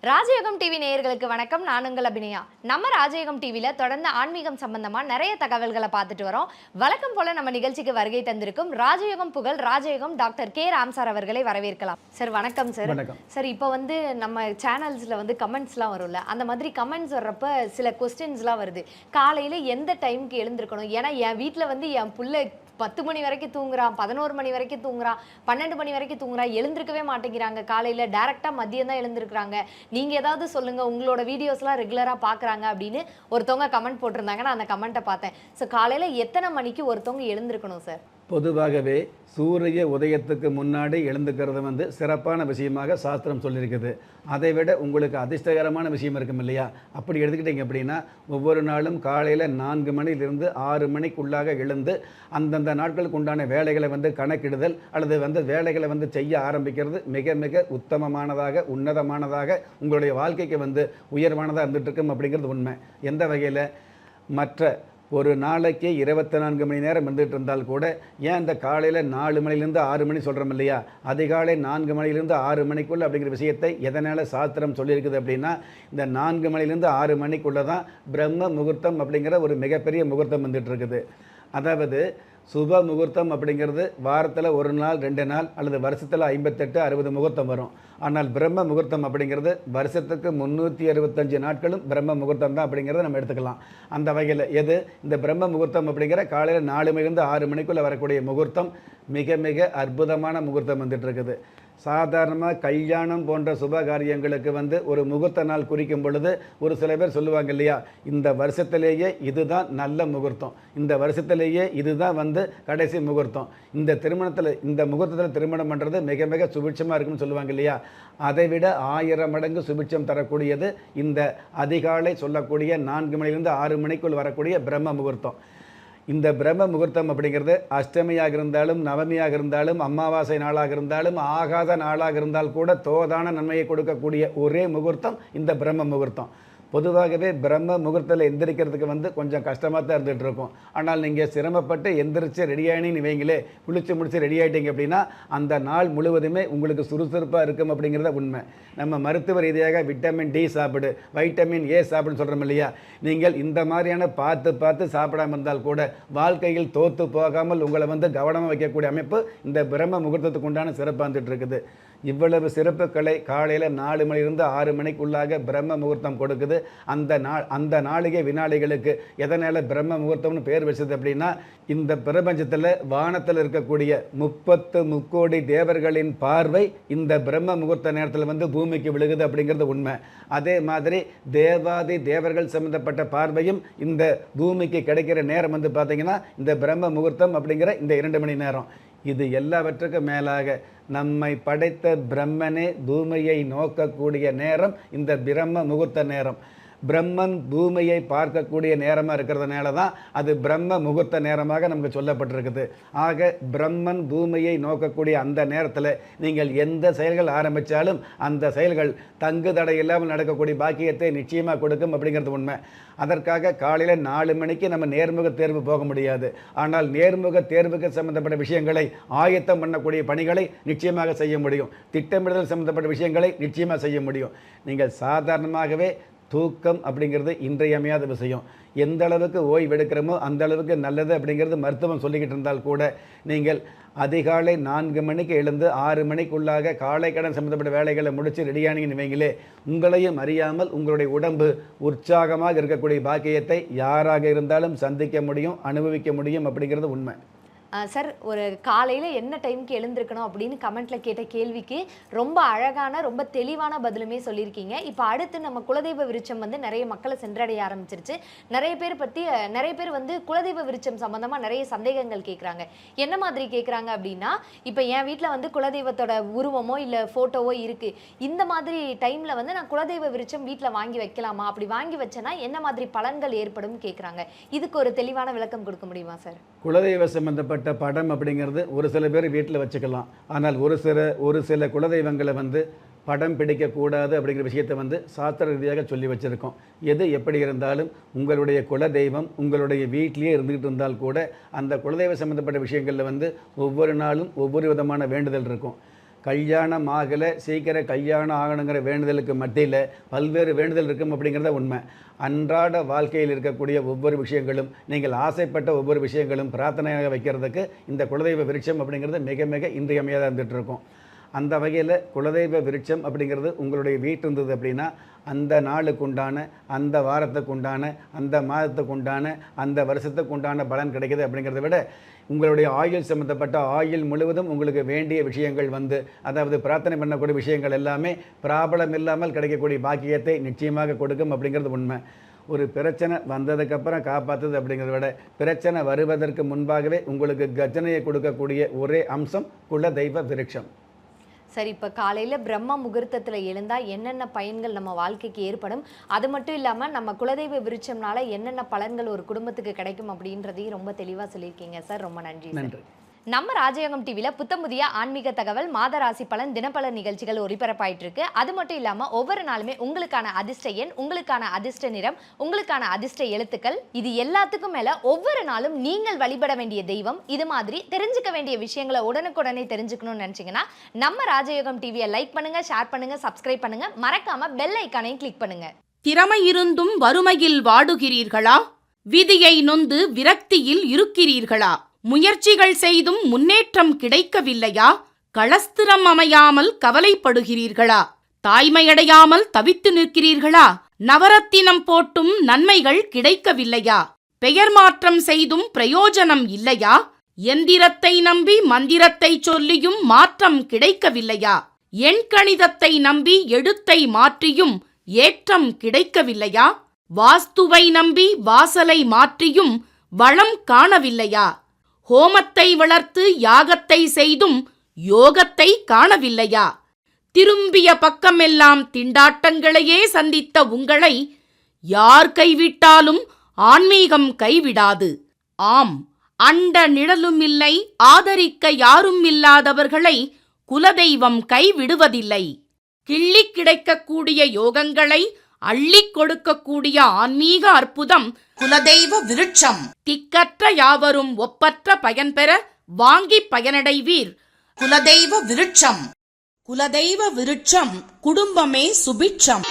ராஜயோகம் டிவி நேயர்களுக்கு வணக்கம். நான் உங்கள் அபிநயா. நம்ம ராஜயோகம் டிவியில் தொடர்ந்து ஆன்மீகம் சம்பந்தமா நிறைய தகவல்களை பார்த்துட்டு வரோம். வழக்கம் போல நம்ம நிகழ்ச்சிக்கு வருகை தந்திருக்கும் ராஜயோகம் புகழ் ராஜயோகம் டாக்டர் கே ராம் சார் அவர்களை வரவேற்கலாம். சார் வணக்கம் சார். சார் இப்போ நம்ம சேனல்ஸில் கமெண்ட்ஸ்லாம் வரும்ல, அந்த மாதிரி கமெண்ட்ஸ் வர்றப்ப சில கொஸ்டின்ஸ்லாம் வருது. காலையில் எந்த டைமுக்கு எழுந்திருக்கணும்? ஏன்னா என் வீட்டில் என் பிள்ளை 10 மணி வரைக்கும் தூங்குறான், 11 மணி வரைக்கும் தூங்குறான், 12 மணி வரைக்கும் தூங்குறான், எழுந்திருக்கவே மாட்டேங்கிறாங்க. காலையில் டேரெக்டாக மதியம் தான் எழுந்திருக்கிறாங்க. நீங்கள் ஏதாவது சொல்லுங்கள், உங்களோட வீடியோஸ்லாம் ரெகுலராக பார்க்குறாங்க அப்படின்னு ஒருத்தவங்க கமெண்ட் போட்டிருந்தாங்க. நான் அந்த கமெண்ட்டை பார்த்தேன். ஸோ காலையில் எத்தனை மணிக்கு ஒருத்தவங்க எழுந்திருக்கணும் சார்? பொதுவாகவே சூரிய உதயத்துக்கு முன்னாடி எழுந்துக்கிறது சிறப்பான விஷயமாக சாஸ்திரம் சொல்லியிருக்குது. அதை விட உங்களுக்கு அதிர்ஷ்டகரமான விஷயம் இருக்கும் இல்லையா? அப்படி எடுத்துக்கிட்டிங்க அப்படின்னா ஒவ்வொரு நாளும் காலையில் 4 மணிலிருந்து 6 மணிக்குள்ளாக எழுந்து அந்தந்த நாட்களுக்கு உண்டான வேலைகளை கணக்கிடுதல் அல்லது வேலைகளை செய்ய ஆரம்பிக்கிறது மிக மிக உத்தமமானதாக உன்னதமானதாக உங்களுடைய வாழ்க்கைக்கு உயர்வானதாக இருந்துகிட்டு இருக்கும் அப்படிங்கிறது உண்மை. எந்த வகையில்? மற்ற ஒரு நாளைக்கு 24 மணி நேரம் இருந்துகிட்டு இருந்தால் கூட ஏன் இந்த காலையில் 4 மணிலேருந்து 6 மணி சொல்கிறோம் இல்லையா? அதிகாலை 4 மணிலேருந்து 6 மணிக்குள்ளே அப்படிங்கிற விஷயத்தை எதனால் சாஸ்திரம் சொல்லியிருக்குது அப்படின்னா, இந்த 4 மணிலேருந்து 6 மணிக்குள்ளே தான் பிரம்ம முகூர்த்தம் அப்படிங்கிற ஒரு மிகப்பெரிய முகூர்த்தம் வந்துட்டு இருக்குது. அதாவது சுப முகூர்த்தம் அப்படிங்கிறது வாரத்தில் 1 நாள் 2 நாள் அல்லது வருஷத்தில் 58 60 முகூர்த்தம் வரும். ஆனால் பிரம்ம முகூர்த்தம் அப்படிங்கிறது வருஷத்துக்கு 365 நாட்களும் பிரம்ம முகூர்த்தம் தான் அப்படிங்கிறத நம்ம எடுத்துக்கலாம். அந்த வகையில் எது இந்த பிரம்ம முகூர்த்தம் அப்படிங்கிற காலையில் 4 மணிலேருந்து 6 மணிக்குள்ளே வரக்கூடிய முகூர்த்தம் மிக மிக அற்புதமான முகூர்த்தம் வந்துட்டு இருக்குது. சாதாரணமாக கல்யாணம் போன்ற சுப காரியங்களுக்கு ஒரு முகூர்த்த நாள் குறிக்கும் பொழுது ஒரு சில பேர் சொல்லுவாங்க இல்லையா, இந்த வருஷத்திலேயே இதுதான் நல்ல முகூர்த்தம், இந்த வருஷத்திலேயே இதுதான் கடைசி முகூர்த்தம், இந்த திருமணத்தில் இந்த முகூர்த்தத்தில் திருமணம் பண்ணுறது மிக மிக சுபிட்சமாக இருக்குன்னு சொல்லுவாங்க இல்லையா? அதை விட 1000 மடங்கு சுபிட்சம் தரக்கூடியது இந்த அதிகாலை சொல்லக்கூடிய 4 மணிலிருந்து 6 மணிக்குள் வரக்கூடிய பிரம்ம முகூர்த்தம். இந்த பிரம்ம முகூர்த்தம் அப்படிங்கிறது அஷ்டமியாக இருந்தாலும் நவமியாக இருந்தாலும் அமாவாசை நாளாக இருந்தாலும் ஆகாத நாளாக இருந்தால் கூட தோதான நன்மையை கொடுக்கக்கூடிய ஒரே முகூர்த்தம் இந்த பிரம்ம முகூர்த்தம். பொதுவாகவே பிரம்ம முகூர்த்தத்தில் எந்திரிக்கிறதுக்கு கொஞ்சம் கஷ்டமாக தான் இருந்துகிட்டு இருக்கும். ஆனால் நீங்கள் சிரமப்பட்டு எந்திரிச்சு ரெடியாகினு வைங்களே, குளித்து முடிச்சு ரெடி ஆகிட்டீங்க அப்படின்னா அந்த நாள் முழுவதுமே உங்களுக்கு சுறுசுறுப்பாக இருக்கும் அப்படிங்கிறத உண்மை. நம்ம மருத்துவ ரீதியாக விட்டமின் டி சாப்பிடு, வைட்டமின் ஏ சாப்பிடுன்னு சொல்கிறோம் இல்லையா? நீங்கள் இந்த மாதிரியான பார்த்து சாப்பிடாமல் இருந்தால் கூட வாழ்க்கையில் தோற்று போகாமல் உங்களை கவனமாக வைக்கக்கூடிய அமைப்பு இந்த பிரம்ம முகூர்த்தத்துக்கு உண்டான சிறப்பாக வந்துட்டு இருக்குது. இவ்வளவு சிறப்புகளை காலையில் 4 மணிலிருந்து 6 மணிக்குள்ளாக பிரம்ம முகூர்த்தம் கொடுக்குது. அந்த நாளிகை வினாளிகளுக்கு எதனால் பிரம்ம முகூர்த்தம்னு பேர் வச்சது அப்படின்னா, இந்த பிரபஞ்சத்தில் வானத்தில் இருக்கக்கூடிய 30 முக்கோடி தேவர்களின் பார்வை இந்த பிரம்ம முகூர்த்த நேரத்தில் பூமிக்கு விழுகுது அப்படிங்கிறது உண்மை. அதே மாதிரி தேவாதி தேவர்கள் சம்பந்தப்பட்ட பார்வையும் இந்த பூமிக்கு கிடைக்கிற நேரம் பார்த்தீங்கன்னா இந்த பிரம்ம முகூர்த்தம் அப்படிங்கிற இந்த 2 மணி நேரம். இது எல்லாவற்றுக்கும் மேலாக நம்மை படைத்த பிரம்மனே பூமியை நோக்கக்கூடிய நேரம் இந்த பிரம்ம முகூர்த்த நேரம். பிரம்மன் பூமியை பார்க்கக்கூடிய நேரமாக இருக்கிறதுனால தான் அது பிரம்ம முகூர்த்த நேரமாக நமக்கு சொல்லப்பட்டிருக்குது. ஆக பிரம்மன் பூமியை நோக்கக்கூடிய அந்த நேரத்தில் நீங்கள் எந்த செயல்கள் ஆரம்பித்தாலும் அந்த செயல்கள் தங்கு தடை இல்லாமல் நடக்கக்கூடிய பாக்கியத்தை நிச்சயமாக கொடுக்கும் அப்படிங்கிறது உண்மை. அதற்காக காலையில் 4 மணிக்கு நம்ம நேர்முக தேர்வு போக முடியாது. ஆனால் நேர்முக தேர்வுக்கு சம்பந்தப்பட்ட விஷயங்களை ஆயத்தம் பண்ணக்கூடிய பணிகளை நிச்சயமாக செய்ய முடியும். திட்டமிடுதல் சம்பந்தப்பட்ட விஷயங்களை நிச்சயமாக செய்ய முடியும். நீங்கள் சாதாரணமாகவே தூக்கம் அப்படிங்கிறது இன்றியமையாத விஷயம். எந்த அளவுக்கு ஓய்வெடுக்கிறோமோ அந்த அளவுக்கு நல்லது அப்படிங்கிறது மருத்துவம் சொல்லிக்கிட்டு இருந்தால் கூட நீங்கள் அதிகாலை 4 மணிக்கு எழுந்து 6 மணிக்குள்ளாக காலை கடன் சம்மந்தப்பட்ட வேலைகளை முடித்து ரெடியானீங்கன்னு வைங்களே, உங்களையும் அறியாமல் உங்களுடைய உடம்பு உற்சாகமாக இருக்கக்கூடிய பாக்கியத்தை யாராக இருந்தாலும் சந்திக்க முடியும், அனுபவிக்க முடியும் அப்படிங்கிறது உண்மை. சார், ஒரு காலையில் என்ன டைமுக்கு எழுந்திருக்கணும் அப்படின்னு கமெண்ட்டில் கேட்ட கேள்விக்கு ரொம்ப அழகான ரொம்ப தெளிவான பதிலுமே சொல்லியிருக்கீங்க. இப்போ அடுத்து நம்ம குலதெய்வ விருட்சம் நிறைய மக்களை சென்றடைய ஆரம்பிச்சிருச்சு. நிறைய பேர் குலதெய்வ விருட்சம் சம்மந்தமாக நிறைய சந்தேகங்கள் கேட்குறாங்க. என்ன மாதிரி கேட்குறாங்க அப்படின்னா, இப்போ என் வீட்டில் குலதெய்வத்தோட உருவமோ இல்லை ஃபோட்டோவோ இருக்குது. இந்த மாதிரி டைமில் நான் குலதெய்வ விருட்சம் வீட்டில் வாங்கி வைக்கலாமா? அப்படி வாங்கி வச்சேன்னா என்ன மாதிரி பலன்கள் ஏற்படும் கேட்குறாங்க. இதுக்கு ஒரு தெளிவான விளக்கம் கொடுக்க முடியுமா சார்? குலதெய்வ சம்பந்தப்பட்ட படம் அப்படிங்கிறது ஒரு சில பேர் வீட்டில் வச்சுக்கலாம். ஆனால் ஒரு சில குலதெய்வங்களை படம் பிடிக்கக்கூடாது அப்படிங்கிற விஷயத்தை சாஸ்திர ரீதியாக சொல்லி வச்சுருக்கோம். எது எப்படி இருந்தாலும் உங்களுடைய குலதெய்வம் உங்களுடைய வீட்டிலேயே இருந்துகிட்டு இருந்தால் கூட அந்த குலதெய்வ சம்மந்தப்பட்ட விஷயங்களில் ஒவ்வொரு நாளும் ஒவ்வொரு விதமான வேண்டுதல் இருக்கும். கல்யாணம் ஆகலை, சீக்கிரம் கல்யாணம் ஆகணுங்கிற வேண்டுதலுக்கு மத்தியில் பல்வேறு வேண்டுதல் இருக்கும் அப்படிங்கிறத உண்மை. அன்றாட வாழ்க்கையில் இருக்கக்கூடிய ஒவ்வொரு விஷயங்களும், நீங்கள் ஆசைப்பட்ட ஒவ்வொரு விஷயங்களும் பிரார்த்தனையாக வைக்கிறதுக்கு இந்த குலதெய்வ விருட்சம் அப்படிங்கிறது மிக மிக இன்றியமையாத இருந்துகிட்டு இருக்கும். அந்த வகையில் குலதெய்வ விருட்சம் அப்படிங்கிறது உங்களுடைய வீட்டு இருந்தது அப்படின்னா அந்த நாளுக்கு உண்டான, அந்த வாரத்துக்கு உண்டான, அந்த மாதத்துக்கு உண்டான, அந்த வருஷத்துக்கு உண்டான பலன் கிடைக்கிது அப்படிங்கிறத விட உங்களுடைய ஆயுள் சம்மந்தப்பட்ட ஆயுள் முழுவதும் உங்களுக்கு வேண்டிய விஷயங்கள் அதாவது பிரார்த்தனை பண்ணக்கூடிய விஷயங்கள் எல்லாமே பிராபலம் இல்லாமல் கிடைக்கக்கூடிய பாக்கியத்தை நிச்சயமாக கொடுக்கும் அப்படிங்கிறது உண்மை. ஒரு பிரச்சனை வந்ததுக்கப்புறம் காப்பாற்றுது அப்படிங்கிறத விட பிரச்சனை வருவதற்கு முன்பாகவே உங்களுக்கு கர்ஜனையை கொடுக்கக்கூடிய ஒரே அம்சம் குலதெய்வ விருட்சம். சரி, இப்போ காலையில் பிரம்ம முகூர்த்தத்தில் எழுந்தால் என்னென்ன பயன்கள் நம்ம வாழ்க்கைக்கு ஏற்படும், அது மட்டும் இல்லாமல் நம்ம குலதெய்வ விருட்சம்னால என்னென்ன பலன்கள் ஒரு குடும்பத்துக்கு கிடைக்கும் அப்படின்றதையும் ரொம்ப தெளிவாக சொல்லியிருக்கீங்க சார். ரொம்ப நன்றி. நன்றி. நம்ம ராஜயோகம் டிவியில் புத்தம் புதிய ஆன்மீக தகவல், மாத ராசி பலன், தினப்பலன் நிகழ்ச்சிகள் ஒளிபரப்பாயிட்டு இருக்கு. அது மட்டும் இல்லாமல் ஒவ்வொரு நாளுமே உங்களுக்கான அதிர்ஷ்ட எண், உங்களுக்கான அதிர்ஷ்ட நிறம், உங்களுக்கான அதிர்ஷ்ட எழுத்துக்கள், இது எல்லாத்துக்கும் மேலே ஒவ்வொரு நாளும் நீங்கள் வழிபட வேண்டிய தெய்வம், இது மாதிரி தெரிஞ்சுக்க வேண்டிய விஷயங்களை உடனுக்குடனே தெரிஞ்சுக்கணும்னு நினச்சிங்கன்னா நம்ம ராஜயோகம் டிவியை லைக் பண்ணுங்க, ஷேர் பண்ணுங்க, சப்ஸ்கிரைப் பண்ணுங்க, மறக்காம பெல் ஐக்கானையும் கிளிக் பண்ணுங்க. திறமை இருந்தும் வறுமையில் வாடுகிறீர்களா? விதியை நொந்து விரக்தியில் இருக்கிறீர்களா? முயற்சிகள் செய்தும் முன்னேற்றம் கிடைக்கவில்லையா? களஸ்திரம் அமையாமல் கவலைப்படுகிறீர்களா? தாய்மையடையாமல் தவித்து நிற்கிறீர்களா? நவரத்தினம் போட்டும் நன்மைகள் கிடைக்கவில்லையா? பெயர் மாற்றம் செய்தும் பிரயோஜனம் இல்லையா? எந்திரத்தை நம்பி மந்திரத்தை சொல்லியும் மாற்றம் கிடைக்கவில்லையா? எண்கணிதத்தை நம்பி எழுத்தை மாற்றியும் ஏற்றம் கிடைக்கவில்லையா? வாஸ்துவை நம்பி வாசலை மாற்றியும் வளம் காணவில்லையா? ஹோமத்தை வளர்த்து யாகத்தை செய்தும் யோகத்தை காணவில்லையா? திரும்பிய பக்கமெல்லாம் திண்டாட்டங்களையே சந்தித்த உங்களை யார் கைவிட்டாலும் ஆன்மீகம் கைவிடாது. ஆம், அண்ட நிழலுமில்லை, ஆதரிக்க யாரும் இல்லாதவர்களை குலதெய்வம் கைவிடுவதில்லை. கிள்ளி கிடைக்கக்கூடிய யோகங்களை அள்ளிக் கொடுக்கக்கூடிய ஆன்மீக அற்புதம் குலதெய்வ விருட்சம். திக்கற்ற யாவரும் ஒப்பற்ற பயன்பெற வாங்கி பயனடைவீர். குலதெய்வ விருட்சம். குலதெய்வ விருட்சம் குடும்பமே சுபிட்சம்.